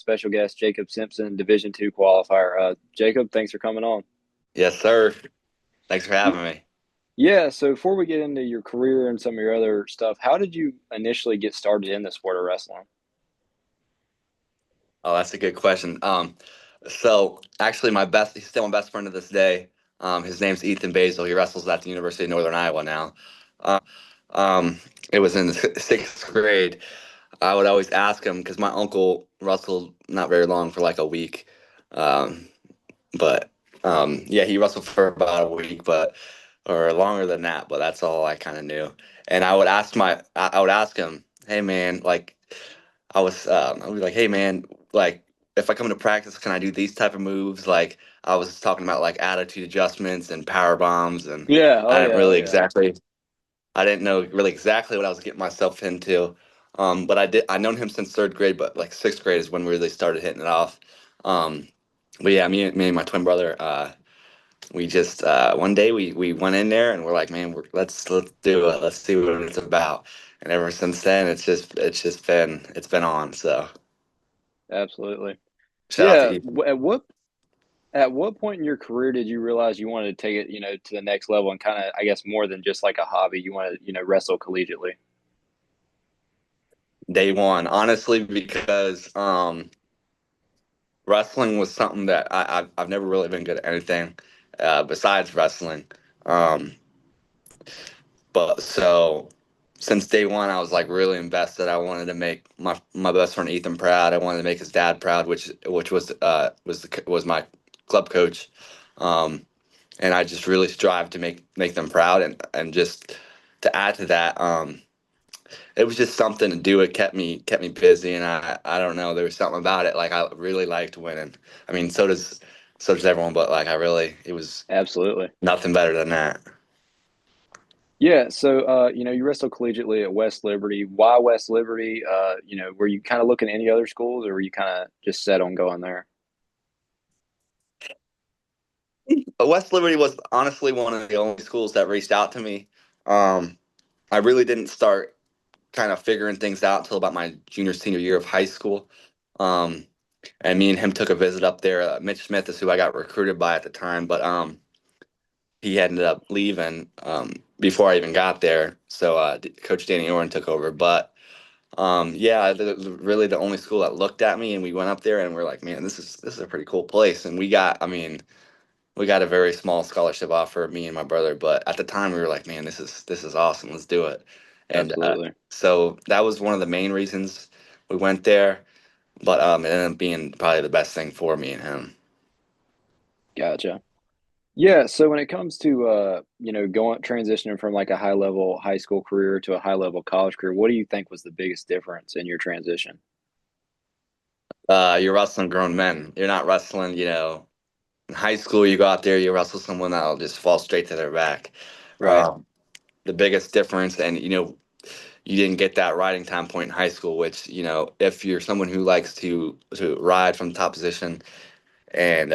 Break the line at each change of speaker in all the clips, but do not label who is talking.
special guest, Jacob Simpson, Division II qualifier. Jacob, thanks for coming on.
Yes, sir. Thanks for
Y-
having me.
Yeah, so before we get into your career and some of your other stuff, how did you initially get started in the sport of wrestling?
Oh, that's a good question. So actually, he's still my best friend to this day. His name's Ethan Basil. He wrestles at the University of Northern Iowa now. Um, it was in the sixth grade. I would always ask him because my uncle wrestled not very long for like a week. Um, but yeah, he wrestled for about a week, but or longer than that. But that's all I kind of knew. And I would ask him, hey man, like I was like, hey man, like if I come to practice, can I do these type of moves? Like I was talking about like attitude adjustments and power bombs, and
Yeah, oh
I didn't
yeah, oh
really
yeah.
exactly, I didn't know really exactly what I was getting myself into. But I known him since third grade, but like sixth grade is when we really started hitting it off. Um, but yeah, me and my twin brother, we just one day we went in there and we're like, man, let's do it. Let's see what it's about. And ever since then, it's been on. So
Absolutely.
shout out to
Yeah,
Ethan.
at what point in your career did you realize you wanted to take it, to the next level and kind of, I guess, more than just like a hobby, you want to, wrestle collegiately?
Day one, honestly, because wrestling was something that I've never really been good at anything besides wrestling. Um, but so since day one, I was like really invested. I wanted to make my best friend Ethan proud. I wanted to make his dad proud, which was my club coach. Um, and I just really strive to make them proud and just to add to that, it was just something to do. It kept me busy, and I don't know. There was something about it. Like I really liked winning. I mean, so does everyone, but like it was
Absolutely.
nothing better than that.
Yeah, so you wrestled collegiately at West Liberty. Why West Liberty? Were you kind of looking at any other schools, or were you kind of just set on going there?
West Liberty was honestly one of the only schools that reached out to me. Um, I really didn't start kind of figuring things out until about my junior senior year of high school. Um, and me and him took a visit up there. Mitch Smith is who I got recruited by at the time, but he ended up leaving before I even got there. So Coach Danny Oren took over. But yeah, really the only school that looked at me, and we went up there and we're like, man, this is a pretty cool place. And I mean, we got a very small scholarship offer, me and my brother. But at the time, we were like, man, this is awesome. Let's do it. And
Absolutely.
so that was one of the main reasons we went there. But it ended up being probably the best thing for me and him.
Gotcha. Yeah, so when it comes to going transitioning from like a high level high school career to a high level college career, what do you think was the biggest difference in your transition?
You're wrestling grown men. You're not wrestling, in high school, you go out there, you wrestle someone that'll just fall straight to their back.
Right.
Um, the biggest difference, and you didn't get that riding time point in high school, which if you're someone who likes to ride from the top position, and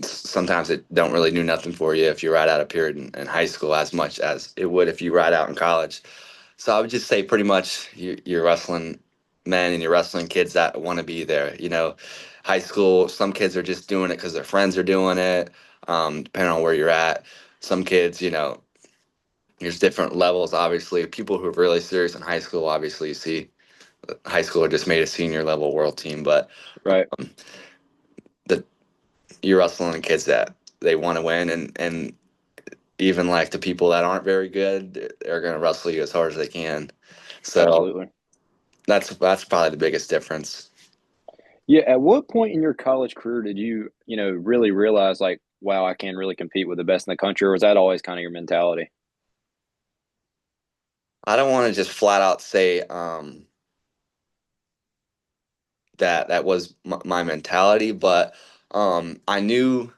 sometimes it don't really do nothing for you if you ride out a period in high school as much as it would if you ride out in college. So I would just say pretty much you're wrestling men and you're wrestling kids that want to be there. High school, some kids are just doing it because their friends are doing it, depending on where you're at. Some kids, there's different levels, obviously. People who are really serious in high school, obviously, you see high schooler just made a senior level world team, but
Right.
um, the you're wrestling kids that they want to win, and even like the people that aren't very good, they're going to wrestle you as hard as they can. So
Absolutely.
that's probably the biggest difference.
Yeah, at what point in your college career did you, really realize like, wow, I can really compete with the best in the country, or was that always kind of your mentality?
I don't want to just flat out say that was my mentality, but I knew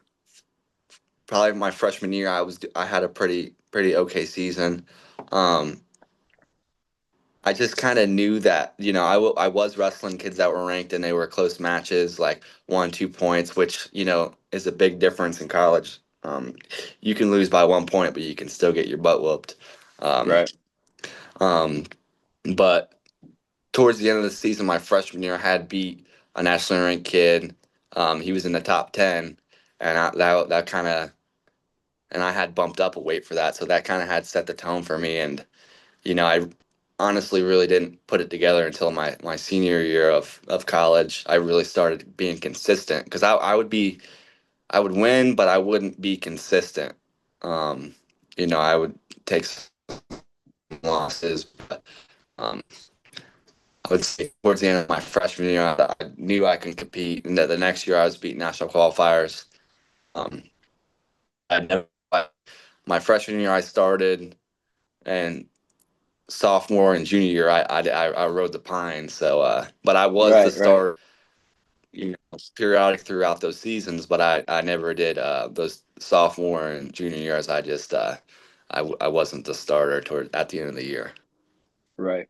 probably my freshman year I had a pretty okay season. Um, I just kind of knew that, I was wrestling kids that were ranked and they were close matches, like 1, 2 points, which, is a big difference in college. You can lose by 1 point, but you can still get your butt whooped. Um,
Right.
um, but towards the end of the season, my freshman year, I had beat a nationally ranked kid. He was in the top 10, and that kind of, and I had bumped up a weight for that, so that kind of had set the tone for me. And I honestly really didn't put it together until my senior year of college. I really started being consistent because I would win, but I wouldn't be consistent. Um, I would take some losses, but um, I would say towards the end of my freshman year, I knew I could compete, and that the next year I was beating national qualifiers. Um, I never, my freshman year I started, and sophomore and junior year I rode the pine. So, but I was the
Right, right,
starter, periodic throughout those seasons. But I never did those sophomore and junior years. I wasn't the starter toward at the end of the year.
right.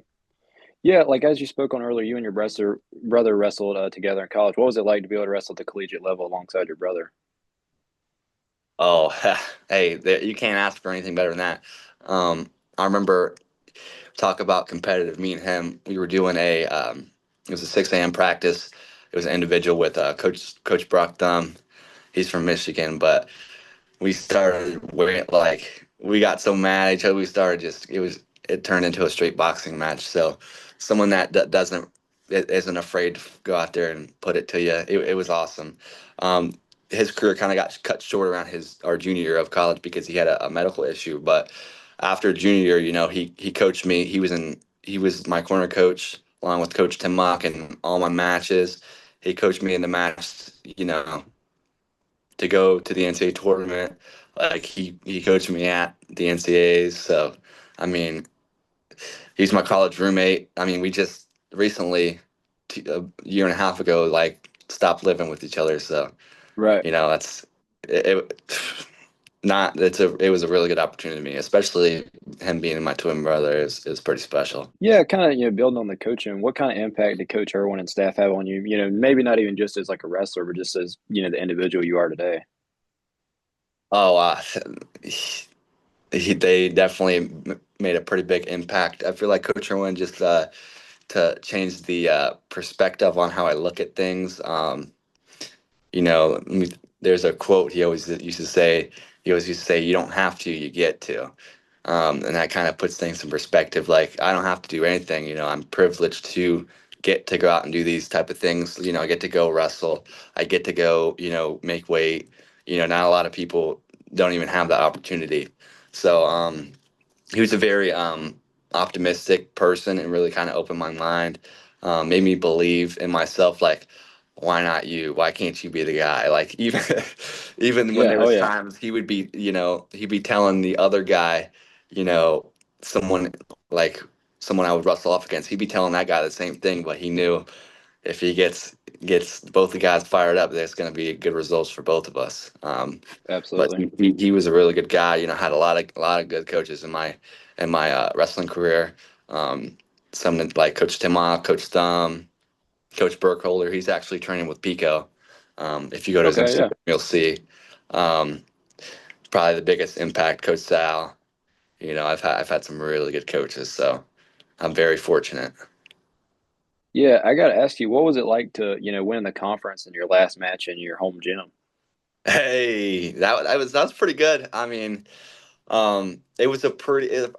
Yeah, like as you spoke on earlier, you and your brother wrestled together in college. What was it like to be able to wrestle at the collegiate level alongside your brother?
Oh, hey, you can't ask for anything better than that. I remember talk about competitive. Me and him, we were doing it was a 6 a.m. practice. It was an individual with Coach Brock Thumb. He's from Michigan, but we started like we got so mad at each other. We started just it turned into a straight boxing match. So someone that doesn't isn't afraid to go out there and put it to you. It was awesome. Um, his career kind of got cut short around his our junior year of college because he had a medical issue. But after junior year, he coached me. He was my corner coach along with Coach Tim Mock in all my matches. He coached me in the match. To go to the NCAA tournament. Like he coached me at the NCAAs. So, I mean, he's my college roommate. I mean, we just recently, a year and a half ago, like stopped living with each other. So,
Right.
that's it. Not it was a really good opportunity to me, especially him being my twin brother is pretty special.
Yeah, kind of, building on the coaching, what kind of impact did Coach Irwin and staff have on you? Maybe not even just as like a wrestler, but just as, the individual you are today.
Oh, they definitely made a pretty big impact. I feel like Coach Irwin just to change the perspective on how I look at things. You know, there's a quote he always used to say. He always used to say, "You don't have to, you get to," and that kind of puts things in perspective. Like I don't have to do anything. I'm privileged to get to go out and do these type of things. I get to go wrestle. I get to go, make weight. Not a lot of people don't even have that opportunity. So, he was a very optimistic person and really kind of opened my mind, made me believe in myself. Like, why not you? Why can't you be the guy? Like even even when
Yeah.
there
Oh,
was
yeah.
times he'd be telling the other guy, you know, someone like someone I would wrestle off against, he'd be telling that guy the same thing, but he knew if he gets both the guys fired up, there's going to be good results for both of us. But
Absolutely.
he was a really good guy. Had a lot of good coaches in my wrestling career. Um, some like Coach Timok, Coach Thumb, Coach Burkholder. He's actually training with Pico. If you go to his
Okay. Yeah.
Instagram, you'll see. Um, Probably the biggest impact, Coach Sal. I've had some really good coaches, so I'm very fortunate.
Yeah. I got to ask you, what was it like to, win the conference in your last match in your home gym?
Hey, that was pretty good. I mean, it was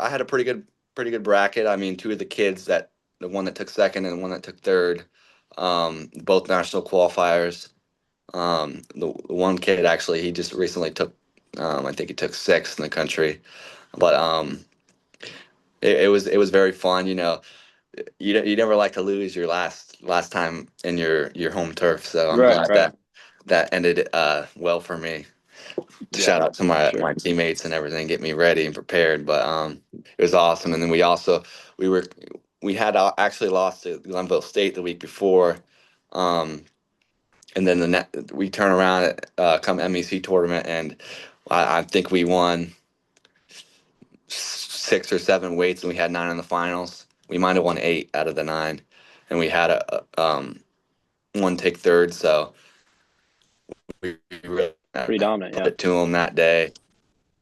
I had a pretty good bracket. I mean, two of the kids the one that took second and the one that took third, both national qualifiers. The one kid actually, he just recently took, I think he took sixth in the country, but it was very fun. You never like to lose your last time in your home turf, so I'm
Right.
glad
Right.
that ended well for me.
Yeah.
Shout out to
For
my
sure.
teammates and everything, get me ready and prepared. But it was awesome. And then we were we had actually lost to Glenville State the week before, um, and then we turn around come MEC tournament, and I think we won 6 or 7 weights, and we had 9 in the finals. We might have won 8 out of the 9, and we had one take third. So we really
Pretty dominant.
put
Yeah.
it to them that day.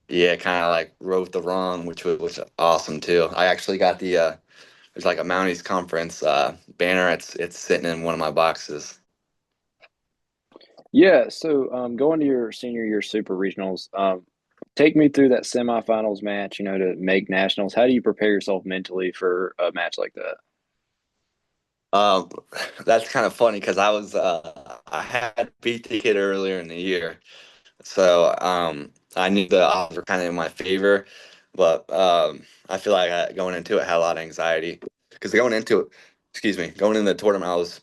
Yeah, kind of like wrote the wrong, which was awesome too. I actually got the there's like a Mounties conference banner. It's sitting in one of my boxes.
Yeah, so going to your senior year super regionals, take me through that semifinals match, to make nationals. How do you prepare yourself mentally for a match like that?
Um, that's kind of funny because I had beat the kid earlier in the year, so I knew the odds were kind of in my favor, but I feel like going into it I had a lot of anxiety because going into the tournament I was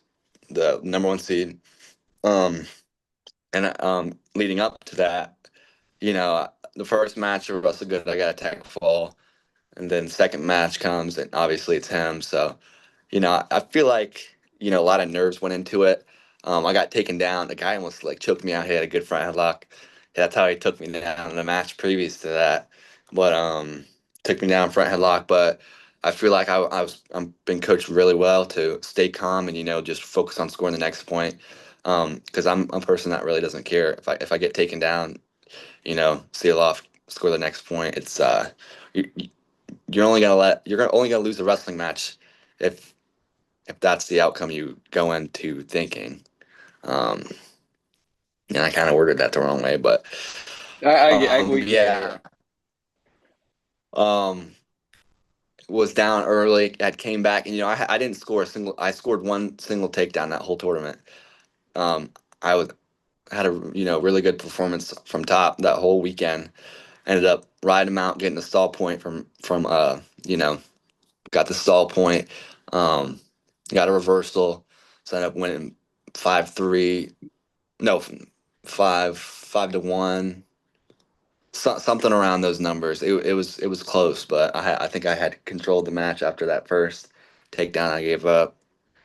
the number one seed, um, and leading up to that, the first match was Russell Good, I got a tackle fall, and then second match comes and obviously it's him, so. I feel like, a lot of nerves went into it. I got taken down. The guy almost like choked me out. He had a good front headlock. That's how he took me down in the match previous to that. But took me down front headlock. But I feel like I'm been coached really well to stay calm and just focus on scoring the next point. Because I'm a person that really doesn't care if I get taken down. Seal off, score the next point. It's you, you're only gonna lose a wrestling match if that's the outcome you go into thinking. Um, and I kind of worded that the wrong way, but
We get it.
yeah, um, was down early. I came back, and I didn't score a single. I scored one single takedown that whole tournament. Um, I was had a really good performance from top that whole weekend. Ended up riding him out, getting the stall point from got the stall point. Um, got a reversal, so I ended up winning 5-3. No, 5-1, something around those numbers. It was close, but I think I had controlled the match after that first takedown I gave up,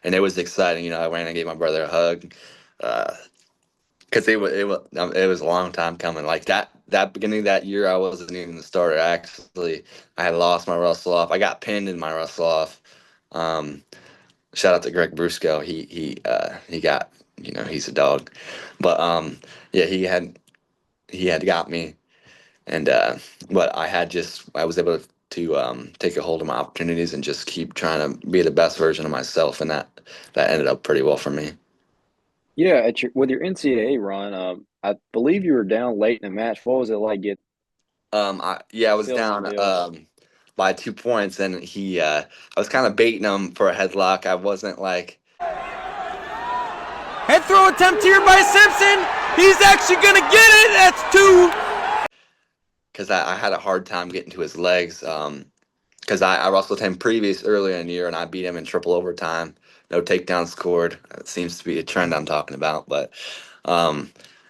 and it was exciting. I ran and gave my brother a hug, because it was a long time coming. Like that beginning of that year, I wasn't even the starter. Actually, I had lost my wrestle off. I got pinned in my wrestle off. Um, Shout out to Greg Brusco. He got he's a dog, but yeah, he had got me, and but I was able to take a hold of my opportunities and just keep trying to be the best version of myself, and that ended up pretty well for me.
Yeah, with your NCAA run, I believe you were down late in the match. What was it like get
Yeah, I was
sealing the
down
deal?
by 2 points, and I was kind of baiting him for a headlock. I wasn't like.
Head throw attempt here by Simpson. He's actually going to get it. That's two.
Because I had a hard time getting to his legs. Because I wrestled him previous earlier in the year and I beat him in triple overtime. No takedown scored. It seems to be a trend I'm talking about, but no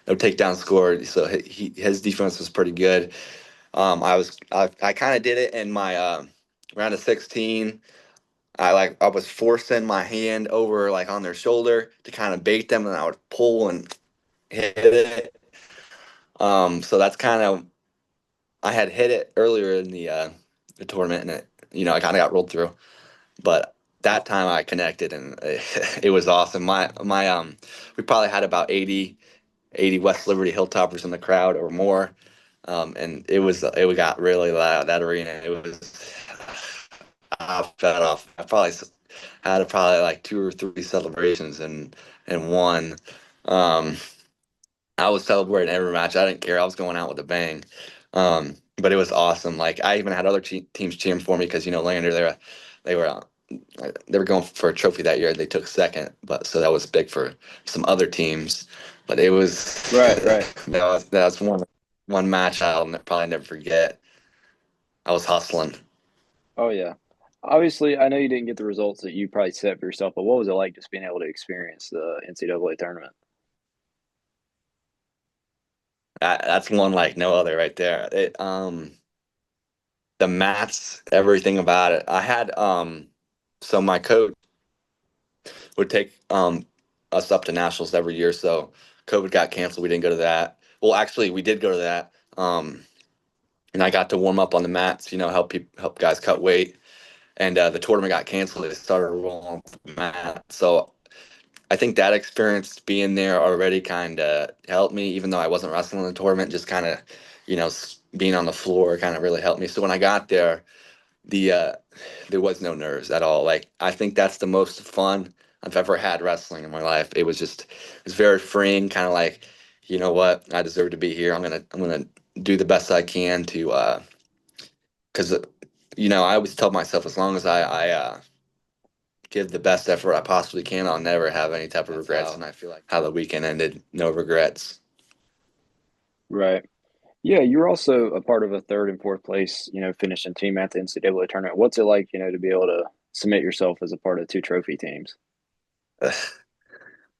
takedown scored. So his defense was pretty good. I kind of did it in my round of 16. I was forcing my hand over like on their shoulder to kind of bait them, and I would pull and hit it. So that's kind of I had hit it earlier in the tournament, and I kind of got rolled through. But that time I connected, and it was awesome. We probably had about 80 West Liberty Hilltoppers in the crowd or more, and it got really loud. That arena, it was I fed off. I probably had probably like two or three celebrations and one. Um, I was celebrating every match. I didn't care. I was going out with a bang. But it was awesome. Like I even had other teams cheering for me because Lander they were uh, they were going for a trophy that year. They took second, but so that was big for some other teams. But it was
Right, right.
that was one match probably never forget. I was hustling.
Oh yeah. Obviously, I know you didn't get the results that you probably set for yourself, but what was it like just being able to experience the NCAA tournament?
That's one like no other right there. The mats, everything about it. I had so my coach would take us up to nationals every year. So COVID got canceled. We didn't go to that. Well, actually, we did go to that. And I got to warm up on the mats. Help guys cut weight. And the tournament got canceled. They started rolling the mat. So I think that experience being there already kind of helped me, even though I wasn't wrestling in the tournament. Just kind of, being on the floor kind of really helped me. So when I got there, the there was no nerves at all. Like I think that's the most fun I've ever had wrestling in my life. It's very freeing, kind of like, you know what, I deserve to be here. I'm gonna do the best I can to, because I always tell myself as long as I give the best effort I possibly can, I'll never have any type of regrets. And I feel like how the weekend ended, no regrets.
Right. Yeah, you were also a part of a third and fourth place, finishing team at the NCAA tournament. What's it like, to be able to submit yourself as a part of two trophy teams?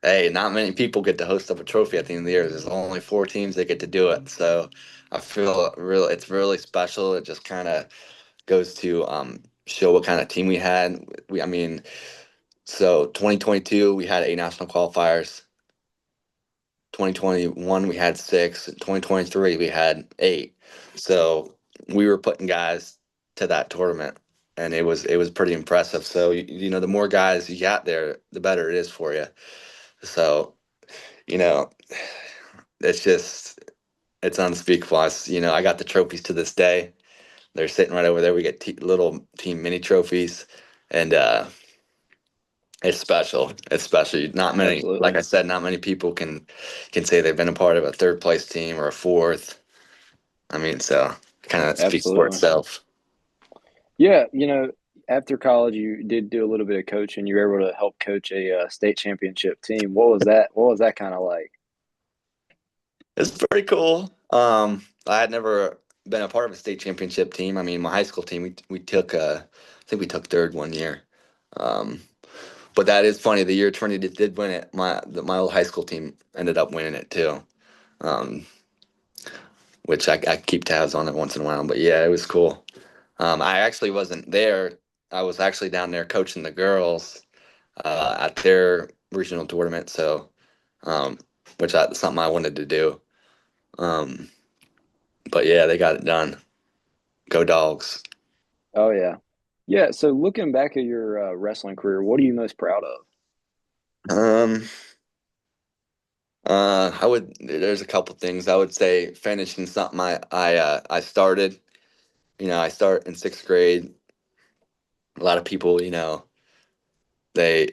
Hey, not many people get to host up a trophy at the end of the year. There's only 4 teams that get to do it. So I feel it's really special. It just kind of goes to show what kind of team we had. I mean, so 2022 we had 8 national qualifiers. 2021 we had 6. 2023 we had 8. So we were putting guys to that tournament, and it was pretty impressive. So the more guys you got there, the better it is for you. So you know, it's just it's unspeakable. I got the trophies to this day. They're sitting right over there. We get little team mini trophies, and it's special. It's special. Not many, like
Absolutely.
I said, not many people can say they've been a part of a third place team or a fourth. I mean, so kind of speaks for
Absolutely.
itself.
Yeah, after college, you did do a little bit of coaching. You were able to help coach a state championship team. What was that? What was that kind of like?
It's pretty cool. I had never been a part of a state championship team. I mean, my high school team, we took, I think we took third one year. Um, but that is funny. The year Trinity did win it. My old high school team ended up winning it too. Um, which I keep tabs on it once in a while. But yeah, it was cool. I actually wasn't there. I was actually down there coaching the girls at their regional tournament. So, um, something I wanted to do. Um, but yeah, they got it done. Go dogs.
Oh yeah, yeah. So looking back at your wrestling career, what are you most proud of?
Um, I would. There's a couple things I would say. Finishing something I started. I start in 6th grade. A lot of people, they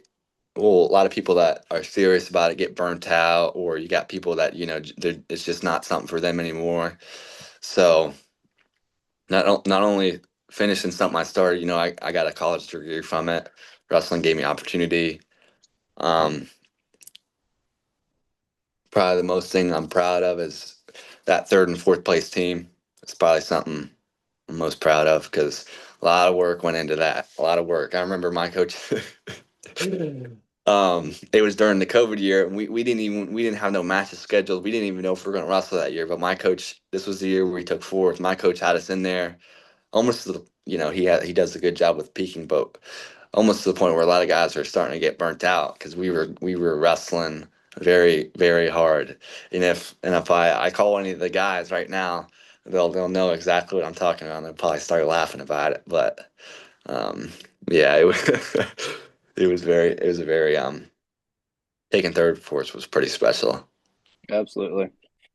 well, a lot of people that are serious about it get burnt out, or you got people that it's just not something for them anymore. So not only finishing something I started, I got a college degree from it. Wrestling gave me opportunity. Um, Probably the most thing I'm proud of is that third and fourth place team. It's probably something I'm most proud of because a lot of work went into that. A lot of work. I remember my coach. It was during the COVID year, and we didn't have no matches scheduled. We didn't even know if we were going to wrestle that year. But my coach, this was the year where he took fourth. My coach had us in there almost to he does a good job with peaking, but almost to the point where a lot of guys are starting to get burnt out because we were wrestling very very hard. And if I call any of the guys right now, they'll know exactly what I'm talking about. They'll probably start laughing about it, but um, yeah, it was it was a very taking third for us was pretty special.
Absolutely.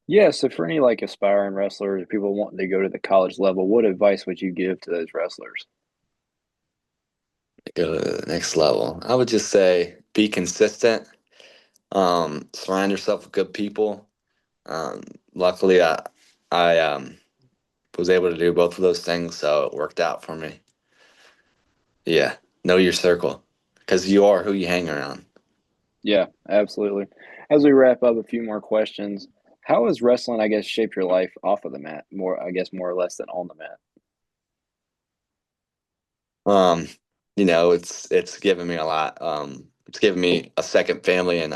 Yeah. So for any like aspiring wrestlers or people wanting to go to the college level, what advice would you give to those wrestlers?
Go to the next level. I would just say be consistent. Surround yourself with good people. Um, Luckily, I was able to do both of those things, so it worked out for me. Yeah, know your circle, because you are who you hang around.
Yeah, absolutely. As we wrap up, a few more questions. How has wrestling, I guess, shaped your life off of the mat? More, I guess, more or less than on the mat.
Um, it's given me a lot. It's given me a second family, and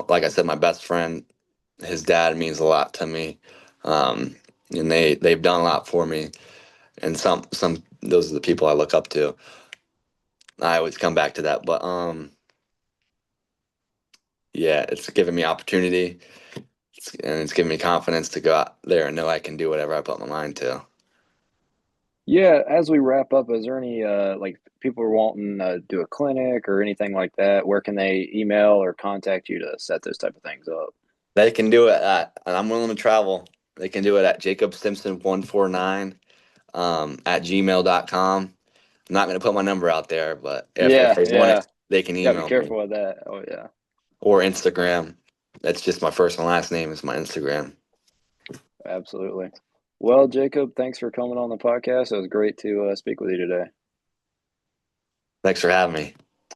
like I said, my best friend, his dad means a lot to me. Um, and they've done a lot for me, and some those are the people I look up to. I always come back to that, but yeah, it's given me opportunity, and it's given me confidence to go out there and know I can do whatever I put my mind to.
Yeah, as we wrap up, is there any like people are wanting to do a clinic or anything like that? Where can they email or contact you to set those type of things up?
They can do it and I'm willing to travel. They can do it at Jacob Simpson 149 at gmail.com. I'm not going to put my number out there, but if
Yeah,
they want
yeah.
it, they can
Got to be
email me,
careful with that. Oh yeah,
or Instagram. That's just my first and last name is my Instagram.
absolutely. Well, Jacob, thanks for coming on the podcast. It was great to speak with you today.
Thanks for having me.